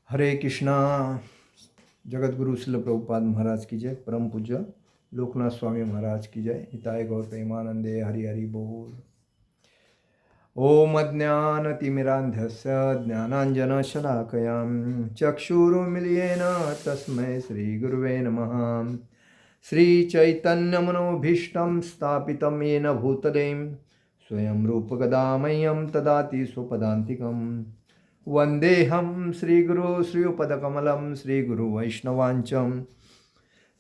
हरे कृष्णा। जगत गुरु शिल प्रभुपाद महाराज की जय। परम पूज्य लोकनाथ स्वामी महाराज की जय। हिताय गौर प्रेमानंदे हरि हरि बोल। ओम अज्ञानतिमिरान्धस्य ज्ञानाञ्जनशलाकयां चक्षुरुन्मीलितेन तस्मै श्रीगुरुवे नमः। श्रीचैतन्यमनोभीष्टं स्थापितं येन भूतले स्वयं रूपकदा मह्यं ददाति स्वपदान्तिकम्। वन्देऽहं श्रीगुरो श्रीयुपदकमलं श्रीगुरुवैष्णवाञ्चं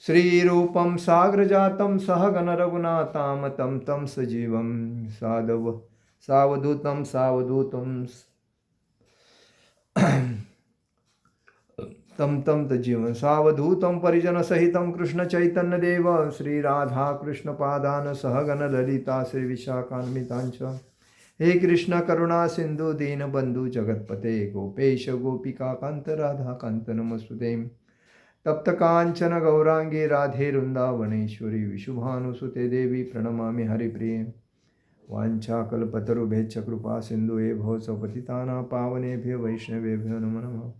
श्रीरूपं साग्रजातं सहगणरघुनाथां तं सजीवं सावधूतं तं तजीवं सावधूतं परिजनसहितं कृष्णचैतन्यदेव श्रीराधाकृष्णपादान् सहगणललिता श्रीविशाखान्विताञ्च। हे कृष्ण करुणा सिंधु दीन बंधु जगतपते गोपेश गोपिका कांत राधा कांत नमस्तुते। तप्त कांचन गौरांगी राधे वृंदावनेश्वरी विशुभानुसुते देवी प्रणमामि हरिप्रिये। वाञ्छाकल्पतरुभ्यश्च कृपा सिन्धुवे भवत्पतितानां पावनेभ्यो वैष्णवेभ्यो नमो नमः।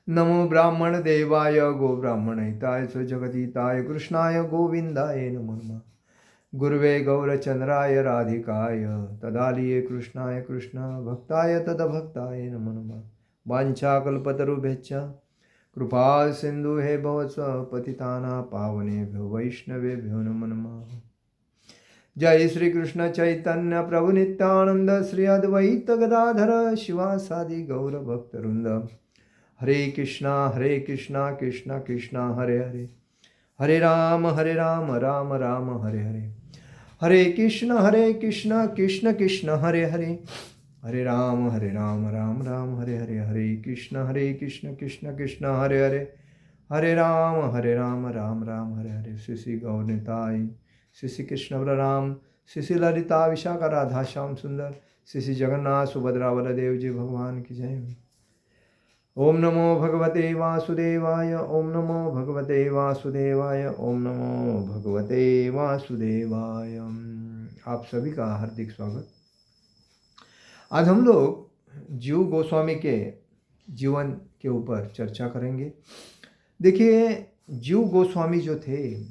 नमो ब्राह्मण देवाय गो ब्राह्मणहिताय च जगदीताय कृष्णाय गोविन्दाय नमो नमः। गुरुवे गौरचंद्राय राधिकाय तदालिये कृष्णाय कृष्ण भक्ताय तदभक्ताय नमो नमः। वाञ्छाकल्पतरुभ्यश्च कृपा सिन्धु हे भवत्पतितानां पावनेभ्यो वैष्णवेभ्यो नमो नमः। जय श्री कृष्ण चैतन्य प्रभु नित्यानंद श्री अद्वैत गदाधर शिवासादि गौर भक्तवृंद। हरे कृष्णा कृष्णा कृष्णा हरे हरे, हरे राम राम राम हरे हरे। हरे कृष्ण कृष्ण कृष्ण हरे हरे, हरे राम राम राम हरे हरे। हरे कृष्ण कृष्ण कृष्ण हरे हरे, हरे राम राम राम हरे हरे। श्री श्री गौरनिताय श्री श्री कृष्ण बलराम श्री श्री ललिता विशाखा राधा श्याम सुंदर श्री श्री जगन्नाथ सुभद्रा बलदेव जी भगवान की जय। ओम नमो भगवते वासुदेवाय, ओम नमो भगवते वासुदेवाय, ओम नमो भगवते वासुदेवाय। आप सभी का हार्दिक स्वागत। आज हम लोग जीव गोस्वामी के जीवन के ऊपर चर्चा करेंगे। देखिए, जीव गोस्वामी जो थे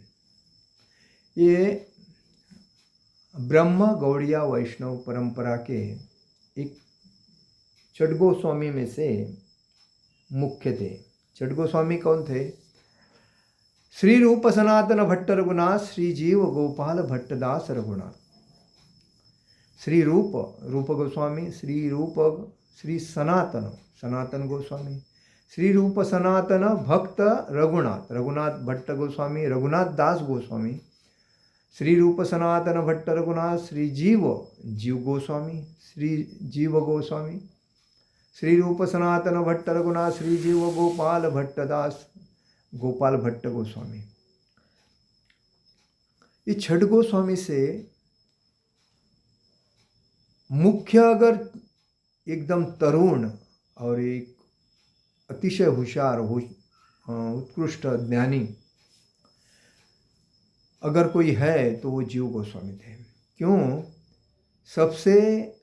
ये ब्रह्म गौड़िया वैष्णव परंपरा के एक छठ गोस्वामी में से मुख्य थे। छठ गोस्वामी कौन थे? श्री रूप सनातन भट्ट रघुनाथ, श्री जीव गोपाल भट्टदास रघुनाथ। श्री रूप गोस्वामी, श्री सनातन गोस्वामी, श्री रूप सनातन भक्त रघुनाथ भट्ट गोस्वामी, रघुनाथ दास गोस्वामी, श्री रूप सनातन भट्ट रघुनाथ, श्री जीव गोस्वामी, श्री जीव गोस्वामी, श्री रूप सनातन भट्ट रघुनाथ, श्री जीव गोपाल भट्टदास गोपाल भट्ट गोस्वामी। ये छठ गोस्वामी से मुख्य अगर एकदम तरुण और एक अतिशय होशियार उत्कृष्ट ज्ञानी अगर कोई है तो वो जीव गोस्वामी थे। क्यों? सबसे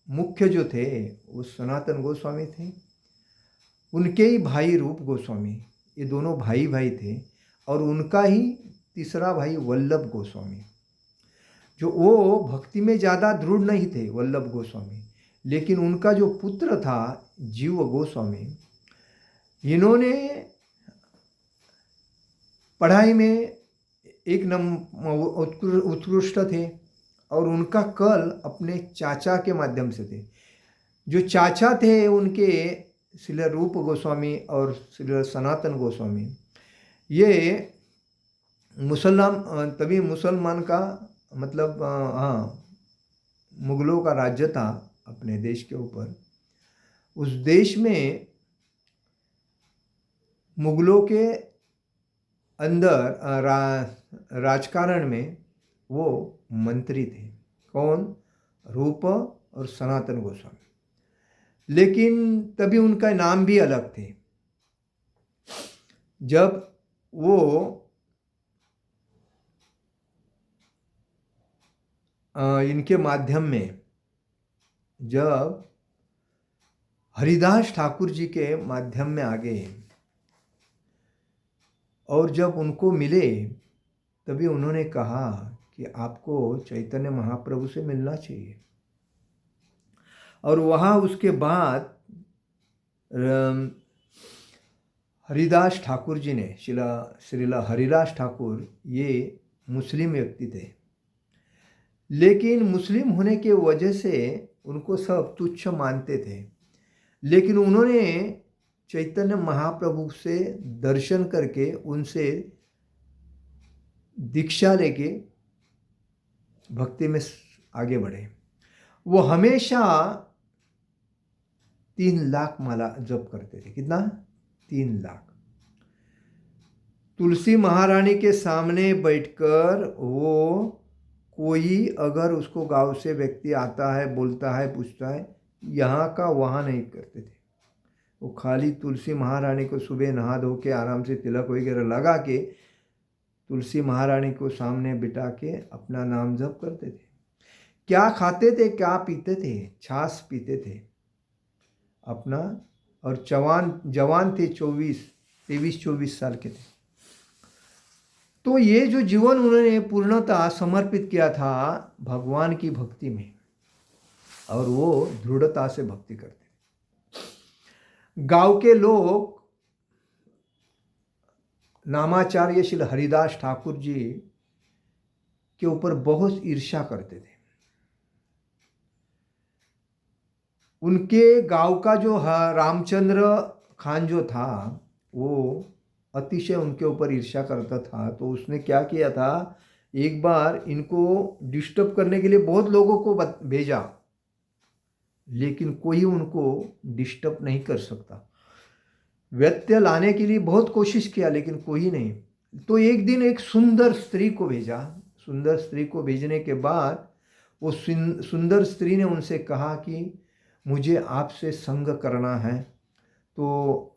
मुख्य जो थे वो सनातन गोस्वामी थे। उनके ही भाई रूप गोस्वामी, ये दोनों भाई थे। और उनका ही तीसरा भाई वल्लभ गोस्वामी, जो वो भक्ति में ज़्यादा दृढ़ नहीं थे वल्लभ गोस्वामी, लेकिन उनका जो पुत्र था जीव गोस्वामी, इन्होंने पढ़ाई में एक उत्कृष्ट थे। और उनका कल अपने चाचा के माध्यम से थे। जो चाचा थे उनके श्री रूप गोस्वामी और श्री सनातन गोस्वामी, ये तभी मुसलमान का मतलब मुगलों का राज्य था अपने देश के ऊपर। उस देश में मुगलों के अंदर राजकारण में वो मंत्री थे। कौन? रूप और सनातन गोस्वामी। लेकिन तभी उनका नाम भी अलग थे। जब वो इनके माध्यम में जब हरिदास ठाकुर जी के माध्यम में आ गए और जब उनको मिले तभी उन्होंने कहा कि आपको चैतन्य महाप्रभु से मिलना चाहिए। और वहाँ उसके बाद हरिदास ठाकुर जी ने, श्रीला हरिदास ठाकुर ये मुस्लिम व्यक्ति थे, लेकिन मुस्लिम होने के वजह से उनको सब तुच्छ मानते थे। लेकिन उन्होंने चैतन्य महाप्रभु से दर्शन करके उनसे दीक्षा लेके भक्ति में आगे बढ़े। वो हमेशा 3 लाख माला जप करते थे। कितना? 3 लाख। तुलसी महारानी के सामने बैठकर वो, कोई अगर उसको गांव से व्यक्ति आता है, बोलता है, पूछता है, यहाँ का वहाँ नहीं करते थे। वो खाली तुलसी महारानी को सुबह नहा धो के आराम से तिलक वगैरह लगा के तुलसी महारानी को सामने बिठा के अपना नाम जप करते थे। क्या खाते थे, क्या पीते थे? छाछ पीते थे अपना। और जवान थे, 23-24 साल के थे। तो ये जो जीवन उन्होंने पूर्णतः समर्पित किया था भगवान की भक्ति में, और वो दृढ़ता से भक्ति करते थे। गांव के लोग नामाचार्य श्री हरिदास ठाकुर जी के ऊपर बहुत ईर्ष्या करते थे। उनके गांव का जो रामचंद्र खान जो था, वो अतिशय उनके ऊपर ईर्ष्या करता था। तो उसने क्या किया था, एक बार इनको डिस्टर्ब करने के लिए बहुत लोगों को भेजा, लेकिन कोई उनको डिस्टर्ब नहीं कर सकता। व्यत्यय लाने के लिए बहुत कोशिश किया, लेकिन कोई नहीं। तो एक दिन एक सुंदर स्त्री को भेजा। सुंदर स्त्री को भेजने के बाद वो सुंदर स्त्री ने उनसे कहा कि मुझे आपसे संग करना है, तो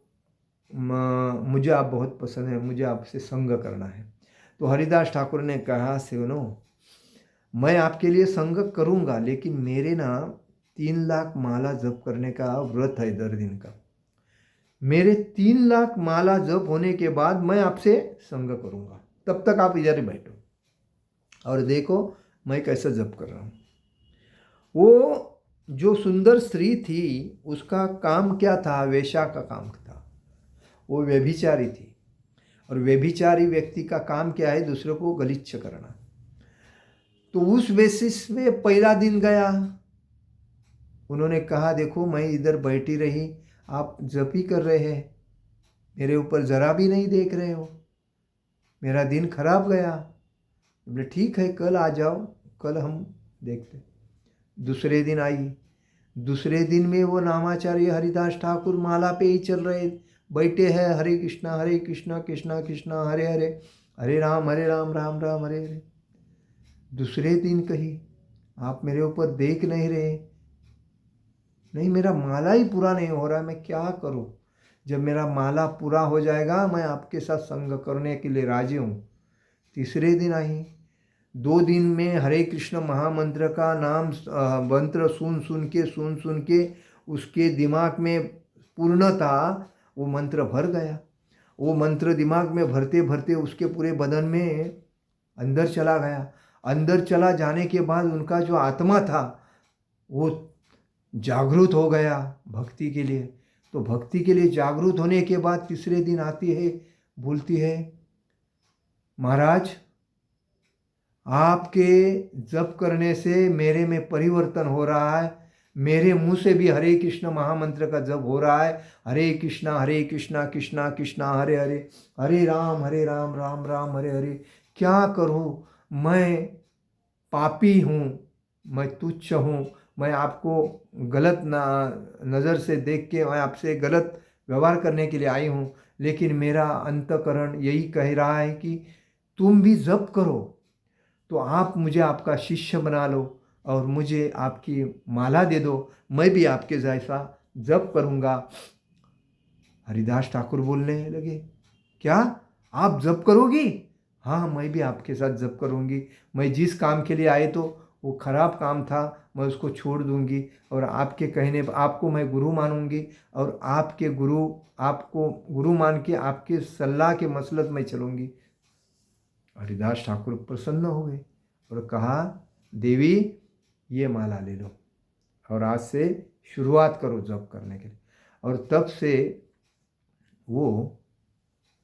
मुझे आप बहुत पसंद है, मुझे आपसे संग करना है। तो हरिदास ठाकुर ने कहा, सुनो, मैं आपके लिए संग करूँगा, लेकिन मेरे ना 3 लाख माला जप करने का व्रत है 10 दिन का। मेरे 3 लाख माला जप होने के बाद मैं आपसे संग करूँगा, तब तक आप इधर ही बैठो और देखो मैं कैसा जप कर रहा हूँ। वो जो सुंदर स्त्री थी, उसका काम क्या था? वेश्या का काम था। वो व्यभिचारी थी, और व्यभिचारी व्यक्ति का काम क्या है? दूसरों को गलिच्छ करना। तो उस बेसिस में पहला दिन गया। उन्होंने कहा, देखो मैं इधर बैठी रही, आप जप ही कर रहे हैं, मेरे ऊपर ज़रा भी नहीं देख रहे हो, मेरा दिन खराब गया। बोले ठीक है, कल आ जाओ, कल हम देखते। दूसरे दिन आई। दूसरे दिन में वो नामाचार्य हरिदास ठाकुर माला पे ही चल रहे, बैठे हैं, हरे कृष्णा कृष्णा कृष्णा हरे हरे, हरे राम राम राम हरे हरे। दूसरे दिन कही, आप मेरे ऊपर देख नहीं रहे। नहीं, मेरा माला ही पूरा नहीं हो रहा, मैं क्या करूं? जब मेरा माला पूरा हो जाएगा मैं आपके साथ संग करने के लिए राजी हूँ। तीसरे दिन आई। 2 दिन में हरे कृष्ण महामंत्र का नाम मंत्र सुन सुन के उसके दिमाग में पूर्णतः वो मंत्र भर गया। वो मंत्र दिमाग में भरते भरते उसके पूरे बदन में अंदर चला गया। अंदर चला जाने के बाद उनका जो आत्मा था वो जागृत हो गया भक्ति के लिए। तो भक्ति के लिए जागृत होने के बाद तीसरे दिन आती है, बोलती है, महाराज आपके जप करने से मेरे में परिवर्तन हो रहा है, मेरे मुंह से भी हरे कृष्ण महामंत्र का जप हो रहा है, हरे कृष्णा कृष्णा कृष्णा हरे हरे, हरे राम राम राम हरे हरे। क्या करूं, मैं पापी हूँ, मैं तुच्छ हूँ, मैं आपको गलत नज़र से देख के मैं आपसे गलत व्यवहार करने के लिए आई हूँ, लेकिन मेरा अंतःकरण यही कह रहा है कि तुम भी जप करो, तो आप मुझे आपका शिष्य बना लो और मुझे आपकी माला दे दो, मैं भी आपके जैसा जप करूँगा। हरिदास ठाकुर बोलने लगे, क्या आप जप करोगी? हाँ, मैं भी आपके साथ जप करूँगी। मैं जिस काम के लिए आए तो वो खराब काम था, मैं उसको छोड़ दूंगी और आपके कहने पर आपको मैं गुरु मानूंगी और आपके गुरु आपको गुरु मान के आपके सलाह के मसलत में चलूंगी। हरिदास ठाकुर प्रसन्न हो गए और कहा, देवी ये माला ले लो और आज से शुरुआत करो जप करने के लिए। और तब से वो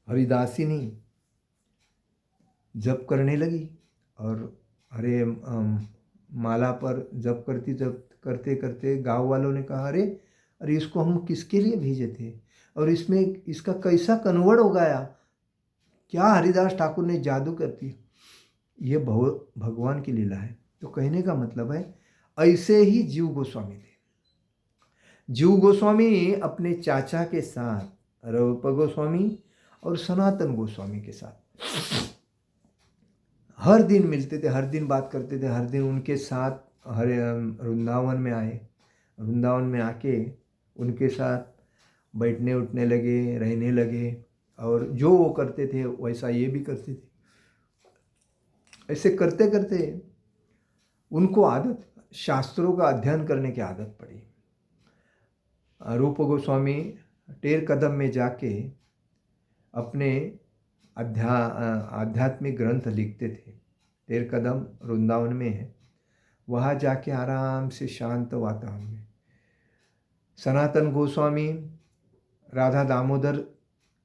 हरिदासिनी जप करने लगी और अरे माला पर जप करते करते गांव वालों ने कहा, अरे अरे इसको हम किसके लिए भेजे थे और इसमें इसका कैसा कन्वर्ट हो गया, क्या हरिदास ठाकुर ने जादू कर दिया। ये भगवान की लीला है। तो कहने का मतलब है ऐसे ही जीव गोस्वामी थे। जीव गोस्वामी अपने चाचा के साथ रूप गोस्वामी और सनातन गोस्वामी के साथ हर दिन मिलते थे, हर दिन बात करते थे, हर दिन उनके साथ वृंदावन में आए। वृंदावन में आके उनके साथ बैठने उठने लगे, रहने लगे और जो वो करते थे वैसा ये भी करते थे। ऐसे करते करते उनको आदत, शास्त्रों का अध्ययन करने की आदत पड़ी। रूप गोस्वामी टेर कदम में जाके अपने आध्यात्मिक ग्रंथ लिखते थे। टेर कदम वृंदावन में है, वहाँ जाके आराम से शांत वातावरण में। सनातन गोस्वामी राधा दामोदर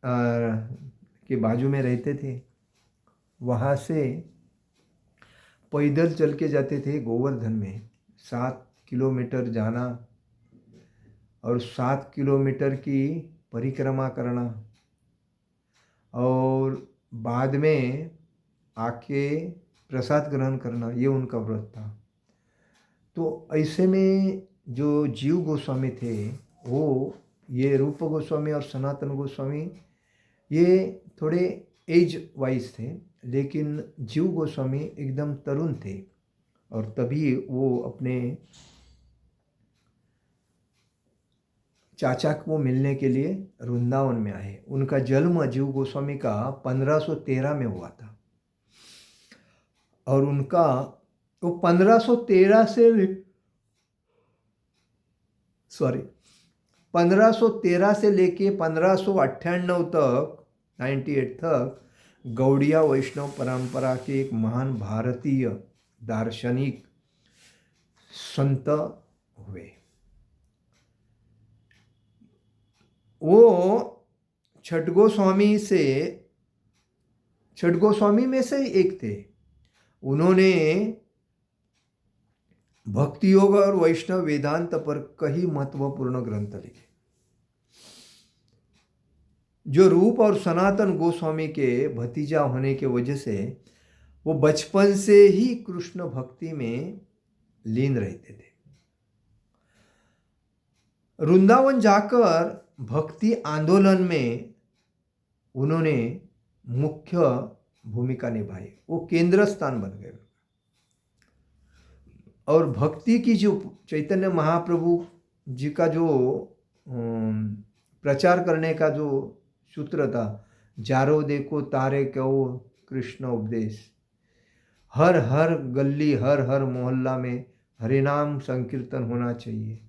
के बाजू में रहते थे, वहाँ से पैदल चल के जाते थे गोवर्धन में। 7 किलोमीटर जाना और 7 किलोमीटर की परिक्रमा करना और बाद में आके प्रसाद ग्रहण करना, ये उनका व्रत था। तो ऐसे में जो जीव गोस्वामी थे वो, ये रूप गोस्वामी और सनातन गोस्वामी ये थोड़े एज वाइज थे, लेकिन जीव गोस्वामी एकदम तरुण थे और तभी वो अपने चाचा को मिलने के लिए वृंदावन में आए। उनका जन्म जीव गोस्वामी का 1513 में हुआ था और उनका वो 1513 से लेके 1598 तक 98 तक गौड़िया वैष्णव परंपरा के एक महान भारतीय दार्शनिक संत हुए। वो छठ गोस्वामी में से एक थे। उन्होंने भक्ति योग और वैष्णव वेदांत पर कई महत्वपूर्ण ग्रंथ लिखे। जो रूप और सनातन गोस्वामी के भतीजा होने के वजह से वो बचपन से ही कृष्ण भक्ति में लीन रहते थे। वृंदावन जाकर भक्ति आंदोलन में उन्होंने मुख्य भूमिका निभाई, वो केंद्र स्थान बन गए। और भक्ति की जो चैतन्य महाप्रभु जी का जो प्रचार करने का जो सूत्र था, जारो देखो तारे कहो कृष्ण उपदेश, हर हर गली हर हर मोहल्ला में हरे नाम संकीर्तन होना चाहिए,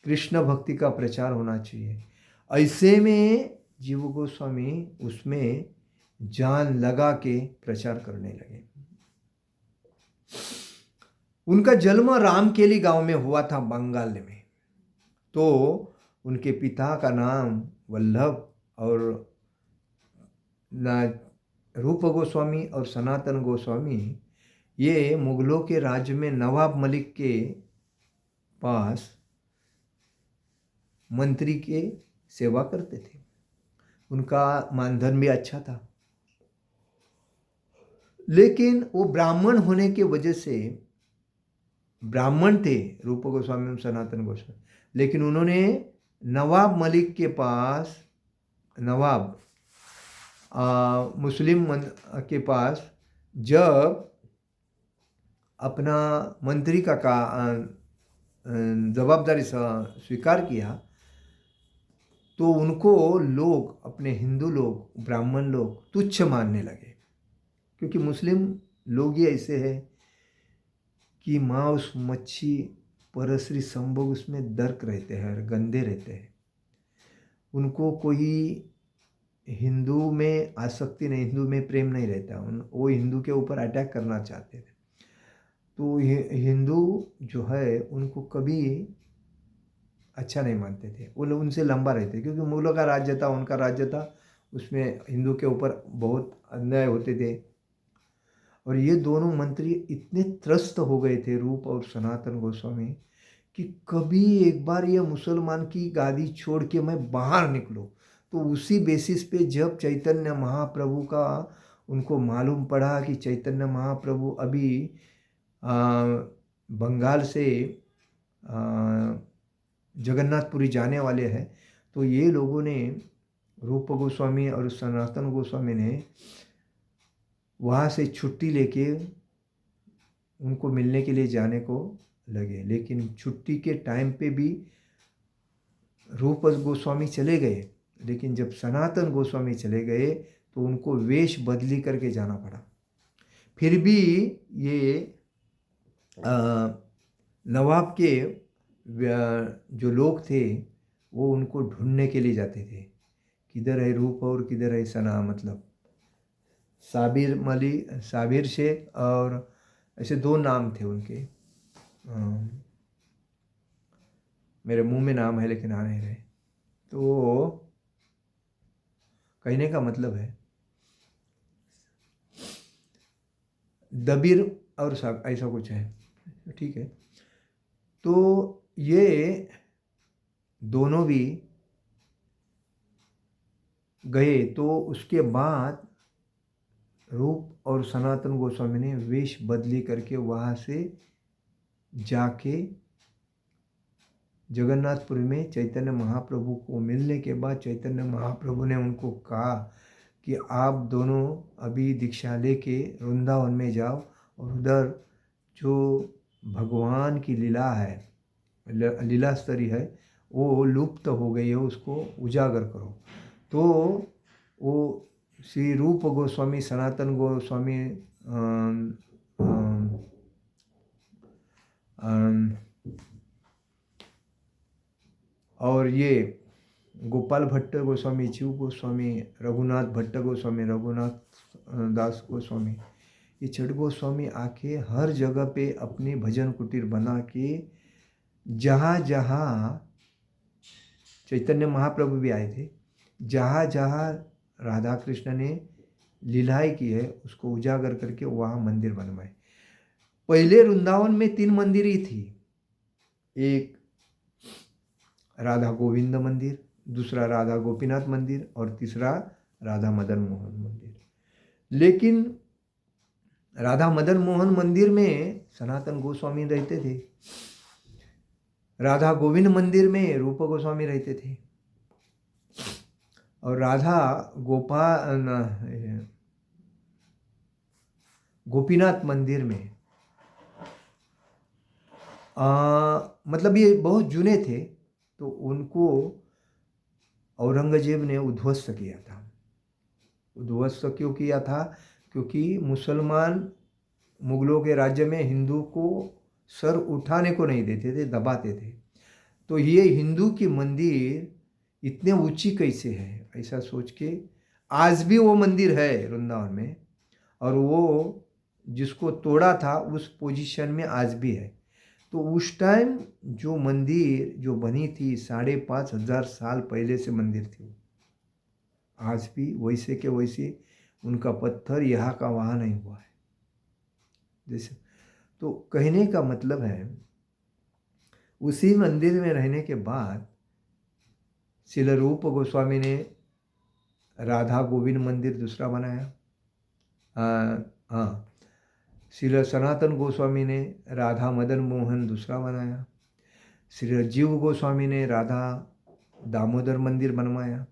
कृष्ण भक्ति का प्रचार होना चाहिए। ऐसे में जीव गोस्वामी उसमें जान लगा के प्रचार करने लगे। उनका जन्म रामकेली गांव में हुआ था, बंगाल में। तो उनके पिता का नाम वल्लभ और रूप गोस्वामी और सनातन गोस्वामी ये मुगलों के राज्य में नवाब मलिक के पास मंत्री के सेवा करते थे। उनका मानधन भी अच्छा था, लेकिन वो ब्राह्मण होने के वजह से, ब्राह्मण थे रूप गोस्वामी और सनातन गोस्वामी, लेकिन उन्होंने नवाब मलिक के पास, नवाब मुस्लिम के पास जब अपना मंत्री का जवाबदारी स्वीकार किया तो उनको लोग, अपने हिंदू लोग, ब्राह्मण लोग तुच्छ मानने लगे, क्योंकि मुस्लिम लोग ही ऐसे हैं कि मांस मच्छी परश्री संभोग उसमें दर्क रहते हैं और गंदे रहते हैं। उनको कोई हिंदू में आसक्ति नहीं, हिंदू में प्रेम नहीं रहता। वो हिंदू के ऊपर अटैक करना चाहते थे। तो हिंदू जो है उनको कभी अच्छा नहीं मानते थे, वो उनसे लंबा रहते, क्योंकि मुगलों का राज्य था, उनका राज्य था, उसमें हिंदू के ऊपर बहुत अन्याय होते थे। और ये दोनों मंत्री इतने त्रस्त हो गए थे, रूप और सनातन गोस्वामी, कि कभी एक बार ये मुसलमान की गादी छोड़ के मैं बाहर निकलूं। तो उसी बेसिस पे जब चैतन्य महाप्रभु का उनको मालूम पड़ा कि चैतन्य महाप्रभु अभी बंगाल से जगन्नाथपुरी जाने वाले हैं, तो ये लोगों ने, रूप गोस्वामी और सनातन गोस्वामी ने वहाँ से छुट्टी लेके उनको मिलने के लिए जाने को लगे। लेकिन छुट्टी के टाइम पे भी रूप गोस्वामी चले गए, लेकिन जब सनातन गोस्वामी चले गए तो उनको वेश बदली करके जाना पड़ा। फिर भी ये नवाब के जो लोग थे वो उनको ढूंढने के लिए जाते थे, किधर है रूप और किधर है सना, मतलब साबिर शेख और ऐसे दो नाम थे उनके, मेरे मुंह में नाम है लेकिन आ नहीं रहे। तो कहने का मतलब है दबीर और ऐसा कुछ है, ठीक है। तो ये दोनों भी गए, तो उसके बाद रूप और सनातन गोस्वामी ने वेश बदली करके वहाँ से जाके जगन्नाथपुरी में चैतन्य महाप्रभु को मिलने के बाद चैतन्य महाप्रभु ने उनको कहा कि आप दोनों अभी दीक्षा लेके वृंदावन में जाओ और उधर जो भगवान की लीला है, लीला स्तरी है, वो लुप्त हो गई है, उसको उजागर करो। तो वो श्री रूप गोस्वामी, सनातन गोस्वामी और ये गोपाल भट्ट गोस्वामी, जीव गोस्वामी, रघुनाथ भट्ट गोस्वामी, रघुनाथ दास गोस्वामी, ये छठ गोस्वामी आके हर जगह पे अपनी भजन कुटीर बना के, जहाँ जहाँ चैतन्य महाप्रभु भी आए थे, जहाँ जहाँ राधा कृष्ण ने लीलाएं की है उसको उजागर करके वहाँ मंदिर बनवाए। पहले वृंदावन में 3 मंदिर ही थी, एक राधा गोविंद मंदिर, दूसरा राधा गोपीनाथ मंदिर और तीसरा राधा मदन मोहन मंदिर। लेकिन राधा मदन मोहन मंदिर में सनातन गोस्वामी रहते थे, राधा गोविंद मंदिर में रूप गोस्वामी रहते थे, और राधा गोपीनाथ मंदिर में मतलब ये बहुत जुने थे, तो उनको औरंगजेब ने उद्ध्वस्त किया था। उद्ध्वस्त क्यों किया था? क्योंकि मुसलमान मुगलों के राज्य में हिंदू को सर उठाने को नहीं देते थे, दबाते थे। तो ये हिंदू की मंदिर इतने ऊंची कैसे है, ऐसा सोच के आज भी वो मंदिर है वृंदावन में, और वो जिसको तोड़ा था उस पोजीशन में आज भी है। तो उस टाइम जो मंदिर जो बनी थी 5,500 साल पहले से मंदिर थी, आज भी वैसे के वैसे उनका पत्थर यहाँ का वहाँ नहीं हुआ है जैसे। तो कहने का मतलब है उसी मंदिर में रहने के बाद श्रील रूप गोस्वामी ने राधा गोविंद मंदिर दूसरा बनाया, हाँ, श्री सनातन गोस्वामी ने राधा मदन मोहन दूसरा बनाया, श्री जीव गोस्वामी ने राधा दामोदर मंदिर बनवाया,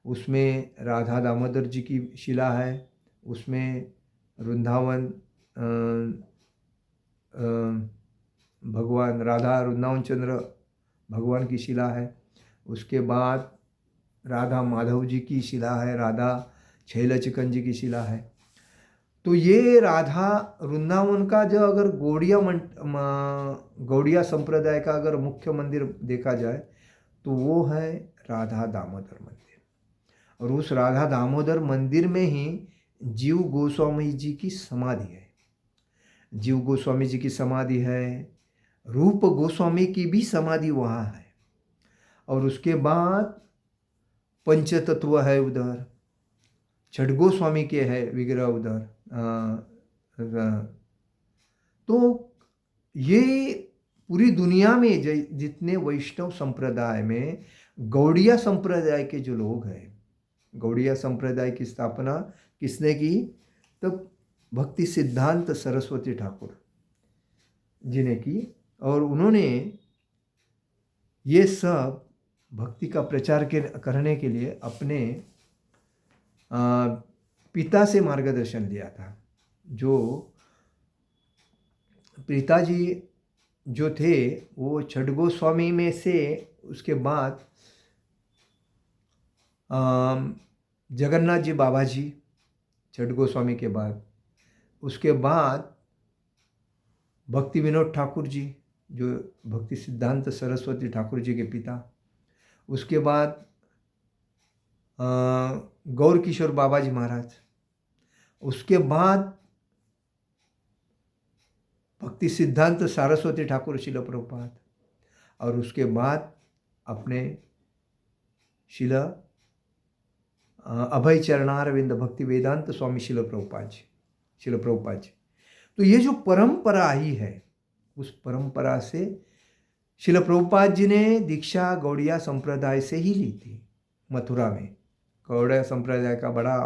उसमें राधा दामोदर जी की शिला है, उसमें वृंदावन भगवान राधा वृंदावन चंद्र भगवान की शिला है। उसके बाद राधा माधव जी की शिला है, राधा छैल चिकन जी की शिला है। तो ये राधा वृंदावन का जो अगर गौड़िया संप्रदाय का अगर मुख्य मंदिर देखा जाए तो वो है राधा दामोदर मंदिर। और उस राधा दामोदर मंदिर में ही जीव गोस्वामी जी की समाधि है। जीव गोस्वामी जी की समाधि है, रूप गोस्वामी की भी समाधि वहाँ है। और उसके बाद पंचतत्व है उधर, छठ गोस्वामी के है विग्रह उधर। तो ये पूरी दुनिया में जितने वैष्णव संप्रदाय में गौड़िया संप्रदाय के जो लोग हैं, गौड़िया संप्रदाय की स्थापना किसने की? तब भक्ति सिद्धांत सरस्वती ठाकुर जी ने की। और उन्होंने ये सब भक्ति का प्रचार करने के लिए अपने पिता से मार्गदर्शन लिया था। जो पिताजी जो थे वो छठ गोस्वामी में से, उसके बाद जगन्नाथ जी बाबा जी छठ गोस्वामी के बाद, उसके बाद भक्ति विनोद ठाकुर जी जो भक्ति सिद्धांत सरस्वती ठाकुर जी के पिता, उसके बाद गौर किशोर बाबा जी महाराज, उसके बाद भक्ति सिद्धांत सरस्वती ठाकुर शिल प्रभुपाद, और उसके बाद अपने शिल अभय चरणारविंद भक्ति वेदांत स्वामी शिल प्रभुपाद जी। तो ये जो परंपरा आई है, उस परंपरा से शिल प्रभुपाद जी ने दीक्षा गौड़िया संप्रदाय से ही ली थी। मथुरा में गौड़िया संप्रदाय का बड़ा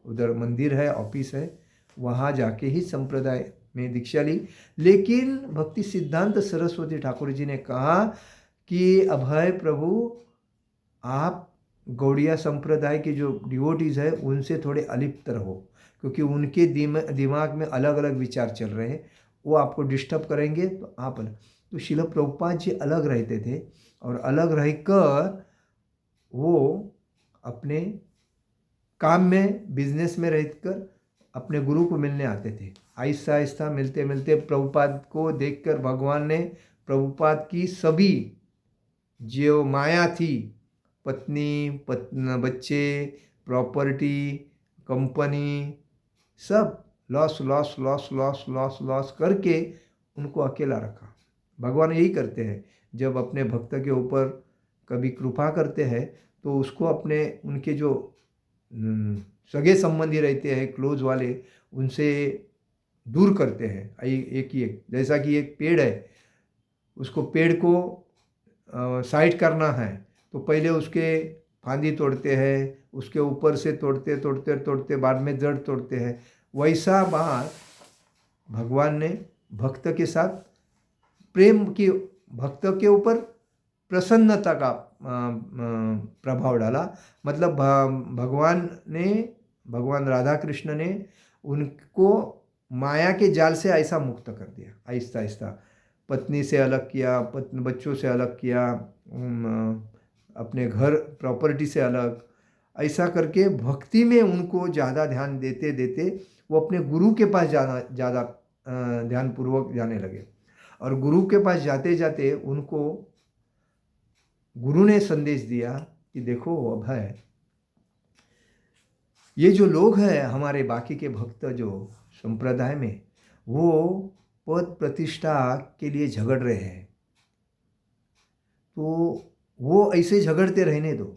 उधर मंदिर है, ऑफिस है, वहाँ जाके ही संप्रदाय में दीक्षा ली। लेकिन भक्ति सिद्धांत सरस्वती ठाकुर जी ने कहा कि अभय प्रभु, आप गौड़िया संप्रदाय के जो डिवोटीज है उनसे थोड़े अलिप्त रहो, क्योंकि उनके दिमाग में अलग अलग विचार चल रहे हैं, वो आपको डिस्टर्ब करेंगे। तो आप अलग, तो शिल प्रभुपाद जी अलग रहते थे, और अलग रहकर वो अपने काम में, बिजनेस में रहकर अपने गुरु को मिलने आते थे। आहिस्ता आहिस्ता मिलते मिलते प्रभुपाद को देखकर भगवान ने प्रभुपाद की सभी जो माया थी, पत्नी बच्चे, प्रॉपर्टी, कंपनी, सब लॉस करके उनको अकेला रखा। भगवान यही करते हैं, जब अपने भक्त के ऊपर कभी कृपा करते हैं तो उसको अपने उनके जो सगे संबंधी रहते हैं, क्लोज वाले, उनसे दूर करते हैं। एक जैसा कि एक पेड़ है, उसको पेड़ को साइड करना है तो पहले उसके फांदी तोड़ते हैं, उसके ऊपर से तोड़ते बाद में जड़ तोड़ते हैं। वैसा बात भगवान ने भक्त के साथ प्रेम की, भक्त के ऊपर प्रसन्नता का प्रभाव डाला। मतलब भगवान राधा कृष्ण ने उनको माया के जाल से ऐसा मुक्त कर दिया। आहिस्ता आहिस्ता पत्नी से अलग किया, बच्चों से अलग किया, अपने घर प्रॉपर्टी से अलग, ऐसा करके भक्ति में उनको ज़्यादा ध्यान देते देते वो अपने गुरु के पास ज़्यादा ध्यानपूर्वक जाने लगे। और गुरु के पास जाते जाते उनको गुरु ने संदेश दिया कि देखो अभय, ये जो लोग हैं हमारे बाकी के भक्त जो संप्रदाय में, वो पद प्रतिष्ठा के लिए झगड़ रहे हैं, तो वो ऐसे झगड़ते रहने दो,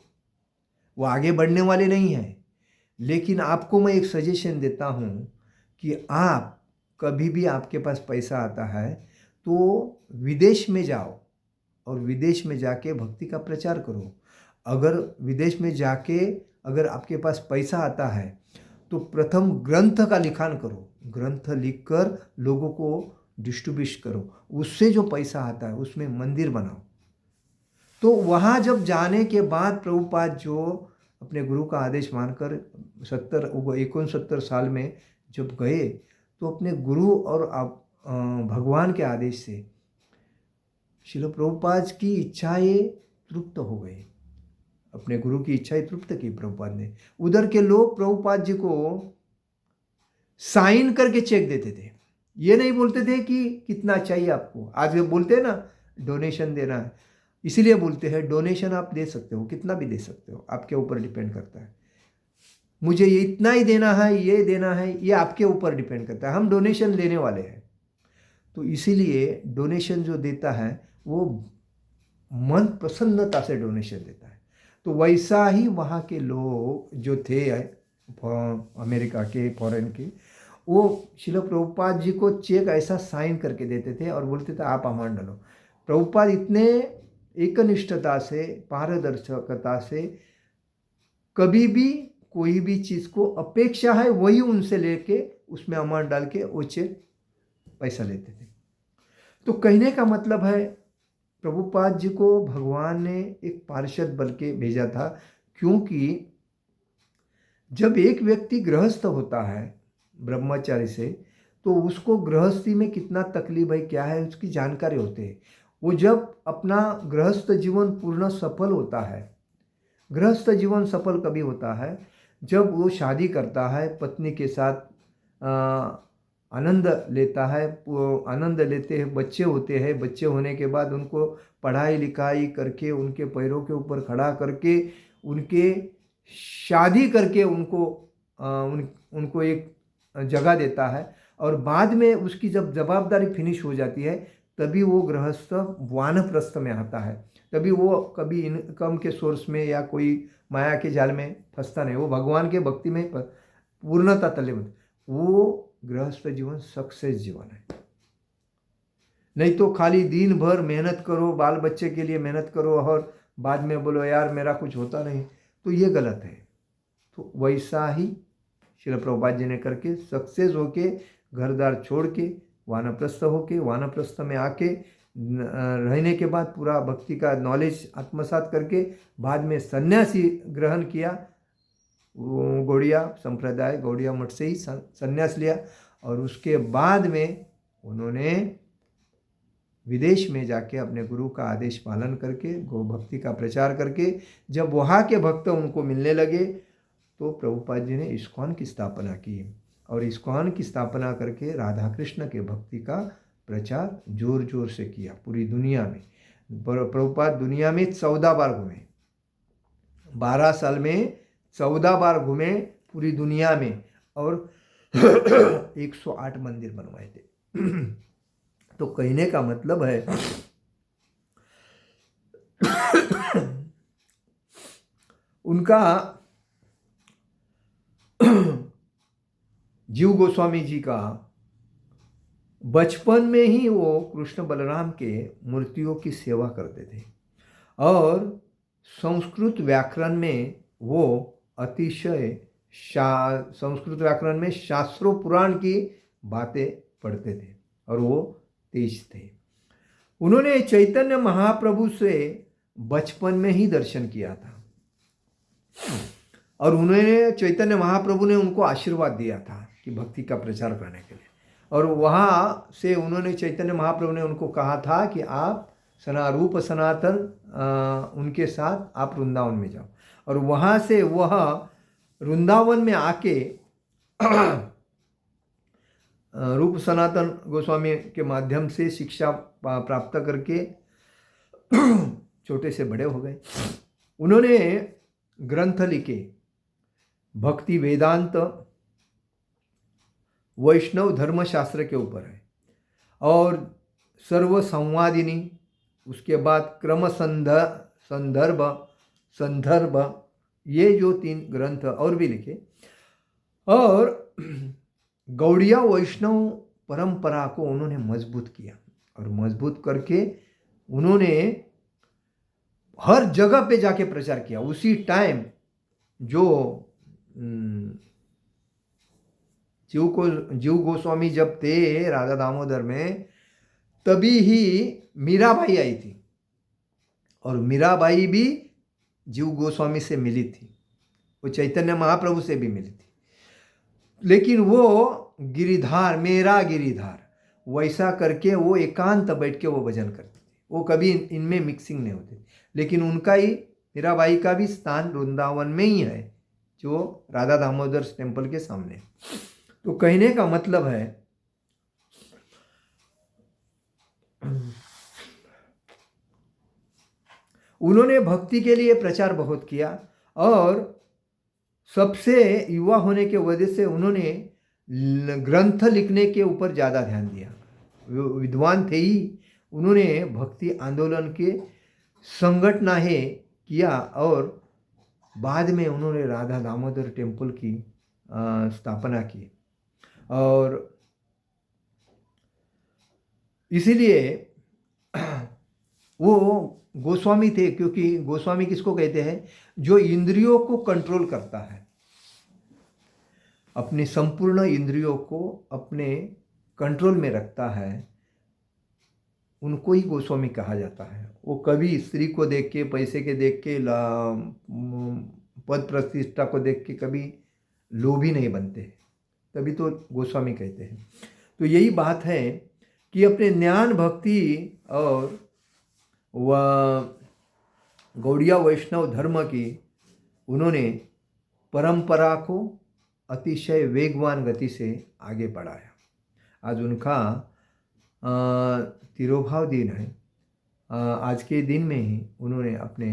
वो आगे बढ़ने वाले नहीं हैं। लेकिन आपको मैं एक सजेशन देता हूँ कि आप कभी भी आपके पास पैसा आता है तो विदेश में जाओ और विदेश में जाके भक्ति का प्रचार करो। अगर विदेश में जाके अगर आपके पास पैसा आता है तो प्रथम ग्रंथ का लिखान करो, ग्रंथ लिखकर लोगों को डिस्ट्रीब्यूट करो, उससे जो पैसा आता है उसमें मंदिर बनाओ। तो वहाँ जब जाने के बाद प्रभुपाद जो अपने गुरु का आदेश मानकर 69 साल में जब गए तो अपने गुरु और भगवान के आदेश से शिल प्रभुपाद की इच्छाएं तृप्त हो गई, अपने गुरु की इच्छाएं तृप्त की प्रभुपाद ने। उधर के लोग प्रभुपाद जी को साइन करके चेक देते थे। ये नहीं बोलते थे कि कितना चाहिए आपको। आज वे बोलते हैं ना डोनेशन देना है, इसीलिए बोलते हैं डोनेशन आप दे सकते हो, कितना भी दे सकते हो, आपके ऊपर डिपेंड करता है। मुझे ये इतना ही देना है, ये देना है, ये आपके ऊपर डिपेंड करता है। हम डोनेशन लेने वाले हैं, तो इसीलिए डोनेशन जो देता है वो मन प्रसन्नता से डोनेशन देता है। तो वैसा ही वहाँ के लोग जो थे अमेरिका के, फॉरेन के, वो शिल प्रभुपाद जी को चेक ऐसा साइन करके देते थे और बोलते थे आप अमाउंट डालो। प्रभुपाद इतने एकनिष्ठता से, पारदर्शकता से, कभी भी कोई भी चीज़ को अपेक्षा है वही उनसे लेके उसमें अमाउंट डाल के वो चेक पैसा लेते थे। तो कहने का मतलब है प्रभुपाद जी को भगवान ने एक पार्षद बन के भेजा था, क्योंकि जब एक व्यक्ति गृहस्थ होता है ब्रह्मचारी से, तो उसको गृहस्थी में कितना तकलीफ है, क्या है, उसकी जानकारी होती है। वो जब अपना गृहस्थ जीवन पूर्ण सफल होता है, गृहस्थ जीवन सफल कभी होता है जब वो शादी करता है, पत्नी के साथ आनंद लेता है, आनंद लेते हैं, बच्चे होते हैं, बच्चे होने के बाद उनको पढ़ाई लिखाई करके, उनके पैरों के ऊपर खड़ा करके, उनके शादी करके उनको एक जगह देता है, और बाद में उसकी जब जवाबदारी फिनिश हो जाती है तभी वो गृहस्थ वानप्रस्थ में आता है। तभी वो कभी इनकम के सोर्स में या कोई माया के जाल में फंसता नहीं, वो भगवान के भक्ति में पूर्णता तल्लीन। वो गृहस्थ जीवन सक्सेस जीवन है। नहीं तो खाली दिन भर मेहनत करो, बाल बच्चे के लिए मेहनत करो और बाद में बोलो यार मेरा कुछ होता नहीं, तो ये गलत है। तो वैसा ही श्रील प्रभुपाद जी ने करके सक्सेस होके, घरदार छोड़ के, वानप्रस्थ होके, वानप्रस्थ में आके रहने के बाद पूरा भक्ति का नॉलेज आत्मसात करके बाद में सन्यासी ग्रहण किया। गौड़िया संप्रदाय, गौड़िया मठ से ही सन्यास लिया, और उसके बाद में उन्होंने विदेश में जाके अपने गुरु का आदेश पालन करके गौ भक्ति का प्रचार करके जब वहाँ के भक्त उनको मिलने लगे तो प्रभुपाद जी ने इस्कॉन की स्थापना की, और इस्कॉन की स्थापना करके राधा कृष्ण के भक्ति का प्रचार जोर जोर से किया पूरी दुनिया में। प्रभुपाद दुनिया में 14 बार घूमे, 12 साल में 14 बार घूमे पूरी दुनिया में, और 108 मंदिर बनवाए थे। तो कहने का मतलब है उनका जीव गोस्वामी जी का बचपन में ही वो कृष्ण बलराम के मूर्तियों की सेवा करते थे, और संस्कृत व्याकरण में वो अतिशय संस्कृत व्याकरण में शास्त्रों पुराण की बातें पढ़ते थे, और वो तेज थे। उन्होंने चैतन्य महाप्रभु से बचपन में ही दर्शन किया था, और उन्होंने चैतन्य महाप्रभु ने उनको आशीर्वाद दिया था कि भक्ति का प्रचार करने के लिए, और वहाँ से उन्होंने चैतन्य महाप्रभु ने उनको कहा था कि आप रूप सनातन उनके साथ आप वृंदावन में जाओ, और वहाँ से वह वृंदावन में आके रूप सनातन गोस्वामी के माध्यम से शिक्षा प्राप्त करके छोटे से बड़े हो गए। उन्होंने ग्रंथ लिखे, भक्ति वेदांत वैष्णव धर्मशास्त्र के ऊपर है, और सर्व संवादिनी, उसके बाद क्रम संदर्भ, ये जो 3 ग्रंथ और भी लिखे, और गौड़िया वैष्णव परंपरा को उन्होंने मजबूत किया, और मजबूत करके उन्होंने हर जगह पे जाके प्रचार किया। उसी टाइम जो जीव गोस्वामी जब थे राधा दामोदर में, तभी ही मीराबाई आई थी, और मीराबाई भी जीव गोस्वामी से मिली थी, वो चैतन्य महाप्रभु से भी मिली थी, लेकिन वो गिरिधार, मेरा गिरिधार वैसा करके वो एकांत बैठ के वो भजन करती थी, वो कभी इनमें मिक्सिंग नहीं होती। लेकिन उनका ही, मीराबाई का भी स्थान वृंदावन में ही है, जो राधा दामोदर टेम्पल के सामने। तो कहने का मतलब है उन्होंने भक्ति के लिए प्रचार बहुत किया और सबसे युवा होने के वजह से उन्होंने ग्रंथ लिखने के ऊपर ज़्यादा ध्यान दिया। विद्वान थे ही, उन्होंने भक्ति आंदोलन के संगठन है किया और बाद में उन्होंने राधा दामोदर टेम्पल की स्थापना की। और इसीलिए वो गोस्वामी थे, क्योंकि गोस्वामी किसको कहते हैं? जो इंद्रियों को कंट्रोल करता है, अपनी संपूर्ण इंद्रियों को अपने कंट्रोल में रखता है, उनको ही गोस्वामी कहा जाता है। वो कभी स्त्री को देख के, पैसे के देख के, पद प्रतिष्ठा को देख के कभी लोभी नहीं बनते, तभी तो गोस्वामी कहते हैं। तो यही बात है कि अपने ज्ञान भक्ति और गौड़िया वैष्णव धर्म की उन्होंने परंपरा को अतिशय वेगवान गति से आगे बढ़ाया। आज उनका तिरोभाव दिन है। आज के दिन में ही उन्होंने अपने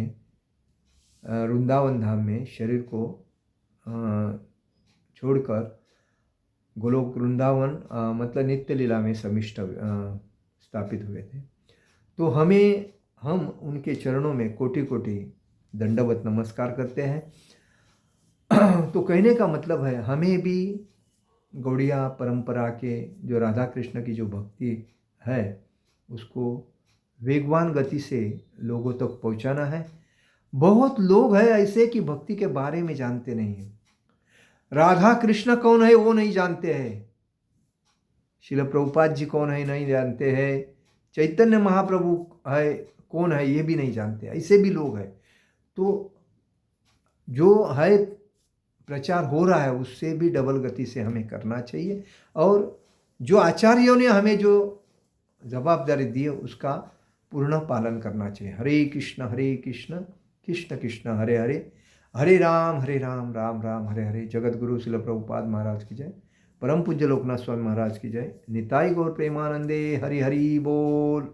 वृंदावन धाम में शरीर को छोड़कर गोलोक वृंदावन मतलब नित्य लीला में समिष्ट स्थापित हुए थे। तो हम उनके चरणों में कोटि कोटि दंडवत नमस्कार करते हैं। तो कहने का मतलब है हमें भी गौड़िया परंपरा के जो राधा कृष्ण की जो भक्ति है उसको वेगवान गति से लोगों तक पहुंचाना है। बहुत लोग हैं ऐसे कि भक्ति के बारे में जानते नहीं हैं। राधा कृष्ण कौन है वो नहीं जानते हैं, श्रील प्रभुपाद जी कौन है नहीं जानते हैं, चैतन्य महाप्रभु है कौन है ये भी नहीं जानते, ऐसे भी लोग हैं। तो जो है प्रचार हो रहा है उससे भी डबल गति से हमें करना चाहिए और जो आचार्यों ने हमें जो जवाबदारी दी है उसका पूर्ण पालन करना चाहिए। हरे कृष्ण कृष्ण कृष्ण हरे हरे, हरे राम राम राम हरे हरे। जगत गुरु श्रील प्रभुपाद महाराज की जय, परम पूज्य लोकनाथ स्वामी महाराज की जय। निताई गौर प्रेमानंदे, हरि हरि बोल।